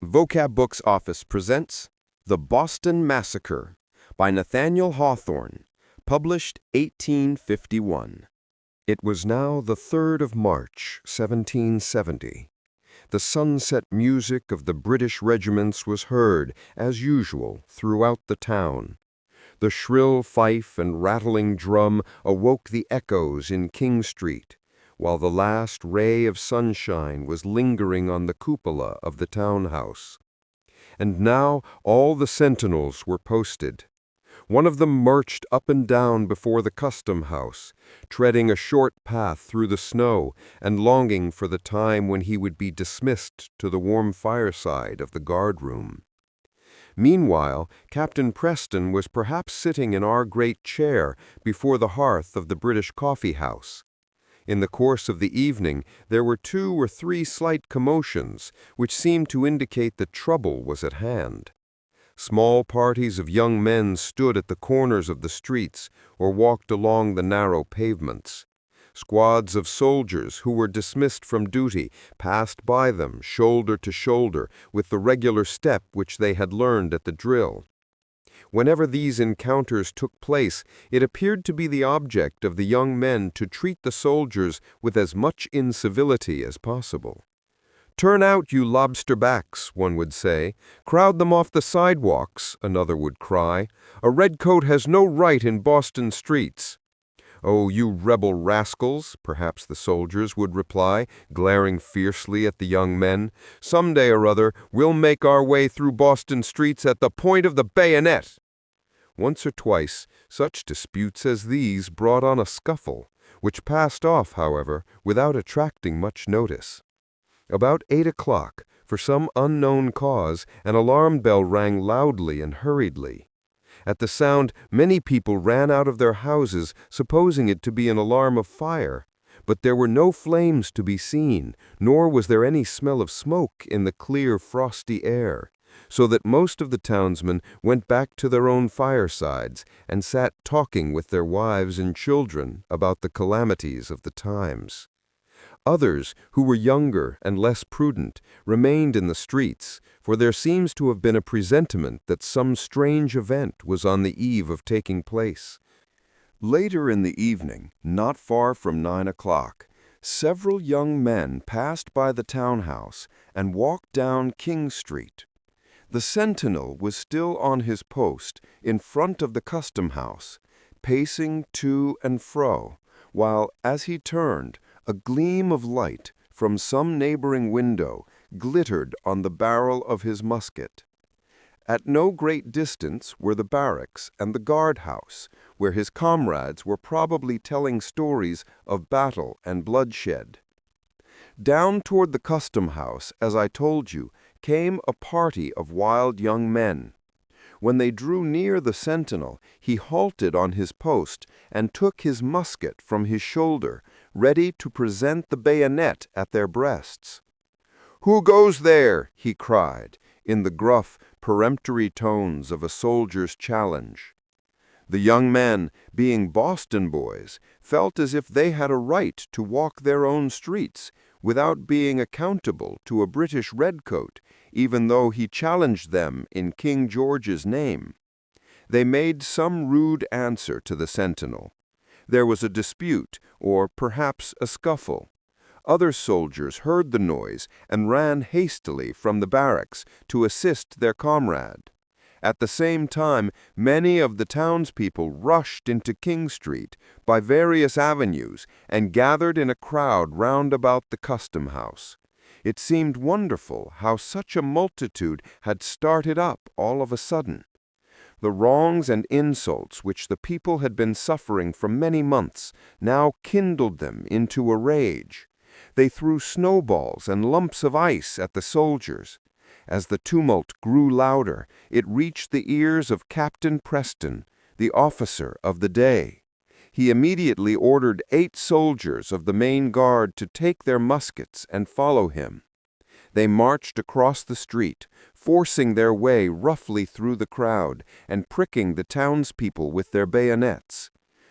Vocab Books Office presents The Boston Massacre by Nathaniel Hawthorne, published 1851. It was now the 3rd of March, 1770. The sunset music of the British regiments was heard, as usual, throughout the town. The shrill fife and rattling drum awoke the echoes in King Street, while the last ray of sunshine was lingering on the cupola of the townhouse. And now all the sentinels were posted. One of them marched up and down before the custom-house, treading a short path through the snow and longing for the time when he would be dismissed to the warm fireside of the guard-room. Meanwhile, Captain Preston was perhaps sitting in our great chair before the hearth of the British coffee-house. In the course of the evening, there were 2 or 3 slight commotions, which seemed to indicate that trouble was at hand. Small parties of young men stood at the corners of the streets or walked along the narrow pavements. Squads of soldiers who were dismissed from duty passed by them shoulder to shoulder with the regular step which they had learned at the drill. Whenever these encounters took place, it appeared to be the object of the young men to treat the soldiers with as much incivility as possible. "Turn out, you lobster-backs," one would say. "Crowd them off the sidewalks," another would cry. "A redcoat has no right in Boston streets." "Oh, you rebel rascals," perhaps the soldiers would reply, glaring fiercely at the young men. "Some day or other we'll make our way through Boston streets at the point of the bayonet." Once or twice, such disputes as these brought on a scuffle, which passed off, however, without attracting much notice. About 8 o'clock, for some unknown cause, an alarm bell rang loudly and hurriedly. At the sound, many people ran out of their houses, supposing it to be an alarm of fire. But there were no flames to be seen, nor was there any smell of smoke in the clear, frosty air, so that most of the townsmen went back to their own firesides and sat talking with their wives and children about the calamities of the times. Others, who were younger and less prudent, remained in the streets, for there seems to have been a presentiment that some strange event was on the eve of taking place. Later in the evening, not far from 9 o'clock, several young men passed by the townhouse and walked down King Street. The sentinel was still on his post in front of the custom-house, pacing to and fro, while, as he turned, a gleam of light from some neighboring window glittered on the barrel of his musket. At no great distance were the barracks and the guard-house, where his comrades were probably telling stories of battle and bloodshed. Down toward the custom-house, as I told you, came a party of wild young men. When they drew near the sentinel, he halted on his post and took his musket from his shoulder, ready to present the bayonet at their breasts. "Who goes there?" he cried, in the gruff, peremptory tones of a soldier's challenge. The young men, being Boston boys, felt as if they had a right to walk their own streets without being accountable to a British redcoat, even though he challenged them in King George's name. They made some rude answer to the sentinel. There was a dispute, or perhaps a scuffle. Other soldiers heard the noise and ran hastily from the barracks to assist their comrade. At the same time, many of the townspeople rushed into King Street by various avenues and gathered in a crowd round about the custom-house. It seemed wonderful how such a multitude had started up all of a sudden. The wrongs and insults which the people had been suffering for many months now kindled them into a rage. They threw snowballs and lumps of ice at the soldiers. As the tumult grew louder, it reached the ears of Captain Preston, the officer of the day. He immediately ordered 8 soldiers of the main guard to take their muskets and follow him. They marched across the street, forcing their way roughly through the crowd and pricking the townspeople with their bayonets.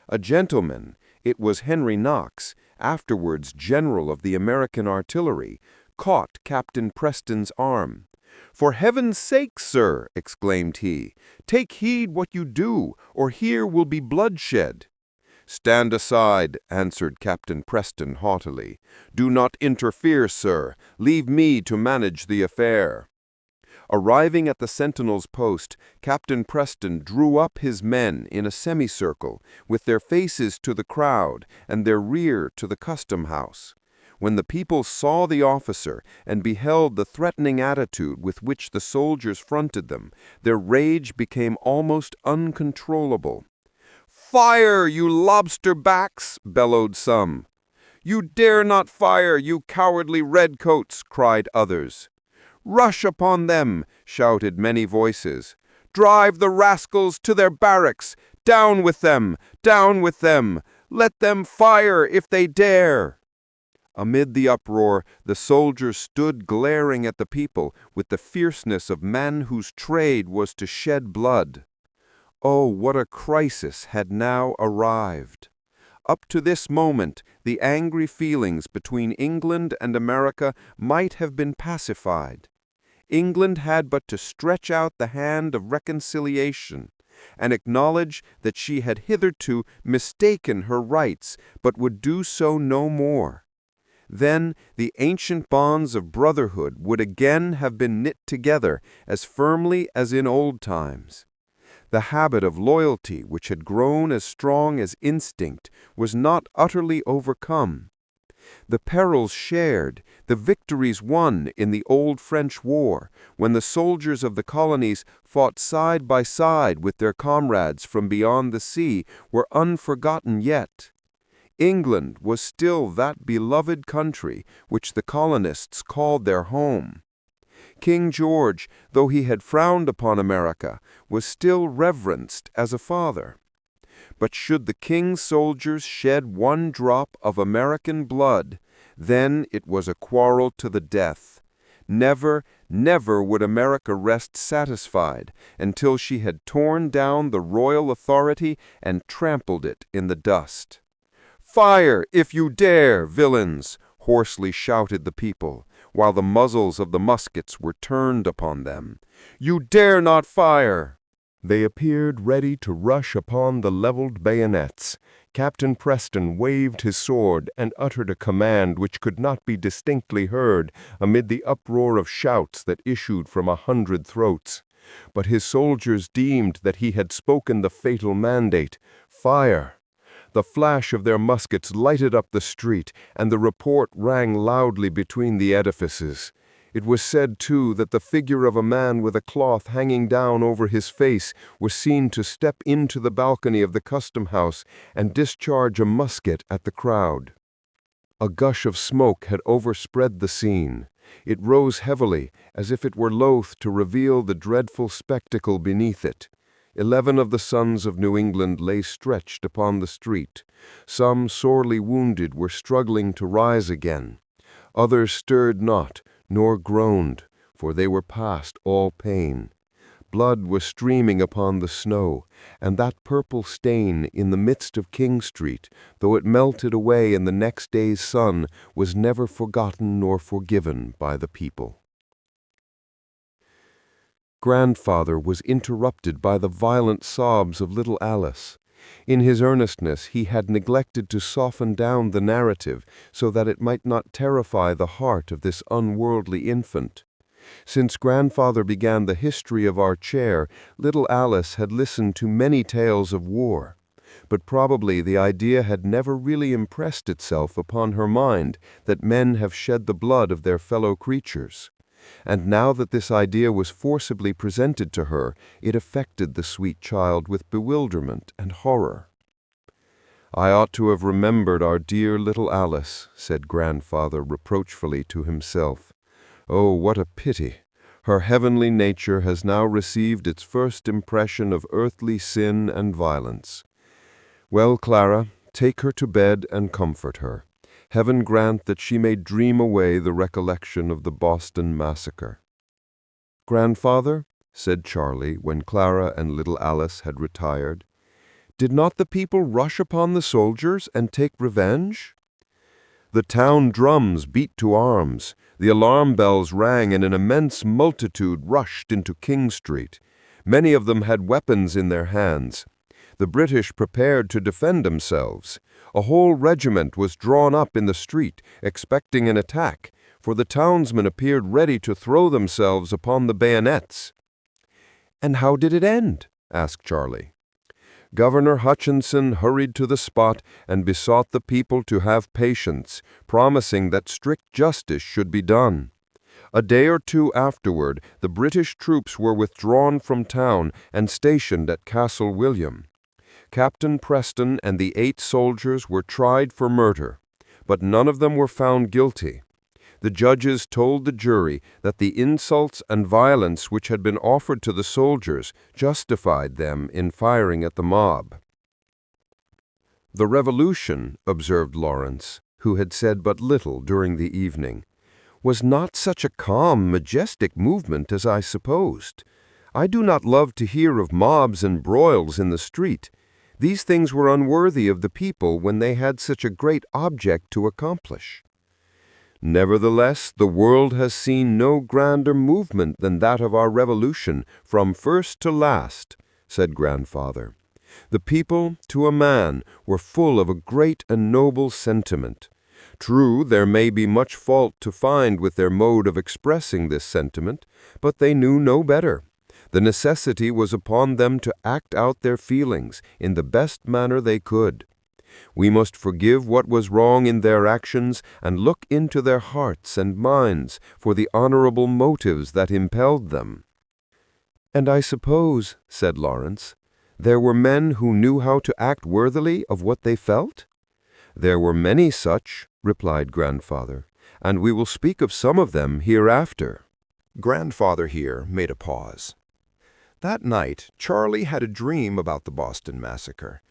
A gentleman, it was Henry Knox, afterwards general of the American artillery, caught Captain Preston's arm. "For heaven's sake, sir," exclaimed he, "take heed what you do, or here will be bloodshed." "Stand aside," answered Captain Preston haughtily. "Do not interfere, sir. Leave me to manage the affair." Arriving at the sentinel's post, Captain Preston drew up his men in a semicircle, with their faces to the crowd and their rear to the custom-house. When the people saw the officer and beheld the threatening attitude with which the soldiers fronted them, their rage became almost uncontrollable. "Fire, you lobster-backs!" bellowed some. "You dare not fire, you cowardly redcoats!" cried others. "Rush upon them!" shouted many voices. "Drive the rascals to their barracks! Down with them! Down with them! Let them fire if they dare!" Amid the uproar, the soldiers stood glaring at the people with the fierceness of men whose trade was to shed blood. Oh, what a crisis had now arrived! Up to this moment, the angry feelings between England and America might have been pacified. England had but to stretch out the hand of reconciliation and acknowledge that she had hitherto mistaken her rights, but would do so no more. Then the ancient bonds of brotherhood would again have been knit together as firmly as in old times. The habit of loyalty, which had grown as strong as instinct, was not utterly overcome. The perils shared, the victories won in the old French war, when the soldiers of the colonies fought side by side with their comrades from beyond the sea, were unforgotten yet. England was still that beloved country which the colonists called their home. King George, though he had frowned upon America, was still reverenced as a father. But should the king's soldiers shed one drop of American blood, then it was a quarrel to the death. Never, never would America rest satisfied until she had torn down the royal authority and trampled it in the dust. "Fire, if you dare, villains!" hoarsely shouted the people, while the muzzles of the muskets were turned upon them. "You dare not fire!" They appeared ready to rush upon the leveled bayonets. Captain Preston waved his sword and uttered a command which could not be distinctly heard amid the uproar of shouts that issued from 100 throats. But his soldiers deemed that he had spoken the fatal mandate: "Fire!" The flash of their muskets lighted up the street, and the report rang loudly between the edifices. It was said, too, that the figure of a man with a cloth hanging down over his face was seen to step into the balcony of the custom-house and discharge a musket at the crowd. A gush of smoke had overspread the scene. It rose heavily, as if it were loath to reveal the dreadful spectacle beneath it. 11 of the sons of New England lay stretched upon the street. Some, sorely wounded, were struggling to rise again. Others stirred not, nor groaned, for they were past all pain. Blood was streaming upon the snow, and that purple stain in the midst of King Street, though it melted away in the next day's sun, was never forgotten nor forgiven by the people. Grandfather was interrupted by the violent sobs of little Alice. In his earnestness, he had neglected to soften down the narrative so that it might not terrify the heart of this unworldly infant. Since Grandfather began the history of our chair, little Alice had listened to many tales of war, but probably the idea had never really impressed itself upon her mind that men have shed the blood of their fellow creatures. And now that this idea was forcibly presented to her, it affected the sweet child with bewilderment and horror. "I ought to have remembered our dear little Alice," said Grandfather reproachfully to himself. "Oh, what a pity! Her heavenly nature has now received its first impression of earthly sin and violence. Well, Clara, take her to bed and comfort her. Heaven grant that she may dream away the recollection of the Boston Massacre." "Grandfather," said Charlie, when Clara and little Alice had retired, "did not the people rush upon the soldiers and take revenge?" The town drums beat to arms, the alarm bells rang, and an immense multitude rushed into King Street. Many of them had weapons in their hands. The British prepared to defend themselves. A whole regiment was drawn up in the street, expecting an attack, for the townsmen appeared ready to throw themselves upon the bayonets. "And how did it end?" asked Charlie. Governor Hutchinson hurried to the spot and besought the people to have patience, promising that strict justice should be done. A day or two afterward, the British troops were withdrawn from town and stationed at Castle William. Captain Preston and the 8 soldiers were tried for murder, but none of them were found guilty. The judges told the jury that the insults and violence which had been offered to the soldiers justified them in firing at the mob. "The Revolution," observed Lawrence, who had said but little during the evening, "was not such a calm, majestic movement as I supposed. I do not love to hear of mobs and broils in the street. These things were unworthy of the people when they had such a great object to accomplish." "Nevertheless, the world has seen no grander movement than that of our Revolution, from first to last," said Grandfather. "The people, to a man, were full of a great and noble sentiment. True, there may be much fault to find with their mode of expressing this sentiment, but they knew no better. The necessity was upon them to act out their feelings in the best manner they could. We must forgive what was wrong in their actions and look into their hearts and minds for the honorable motives that impelled them." "And I suppose," said Lawrence, "there were men who knew how to act worthily of what they felt?" "There were many such," replied Grandfather, "and we will speak of some of them hereafter." Grandfather here made a pause. That night, Charlie had a dream about the Boston Massacre,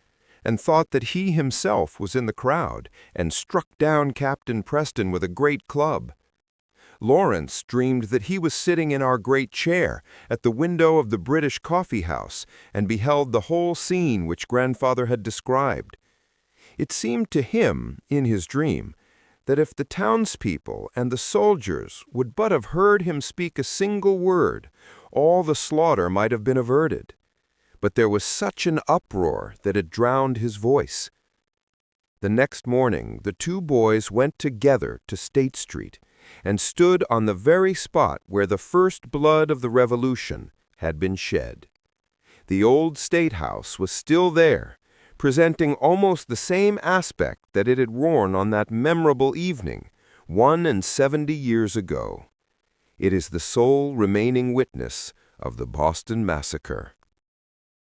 and thought that he himself was in the crowd and struck down Captain Preston with a great club. Lawrence dreamed that he was sitting in our great chair at the window of the British coffee house and beheld the whole scene which Grandfather had described. It seemed to him, in his dream, that if the townspeople and the soldiers would but have heard him speak a single word, all the slaughter might have been averted. But there was such an uproar that it drowned his voice. The next morning, the 2 boys went together to State Street and stood on the very spot where the first blood of the Revolution had been shed. The old State House was still there, presenting almost the same aspect that it had worn on that memorable evening, 71 years ago. It is the sole remaining witness of the Boston Massacre.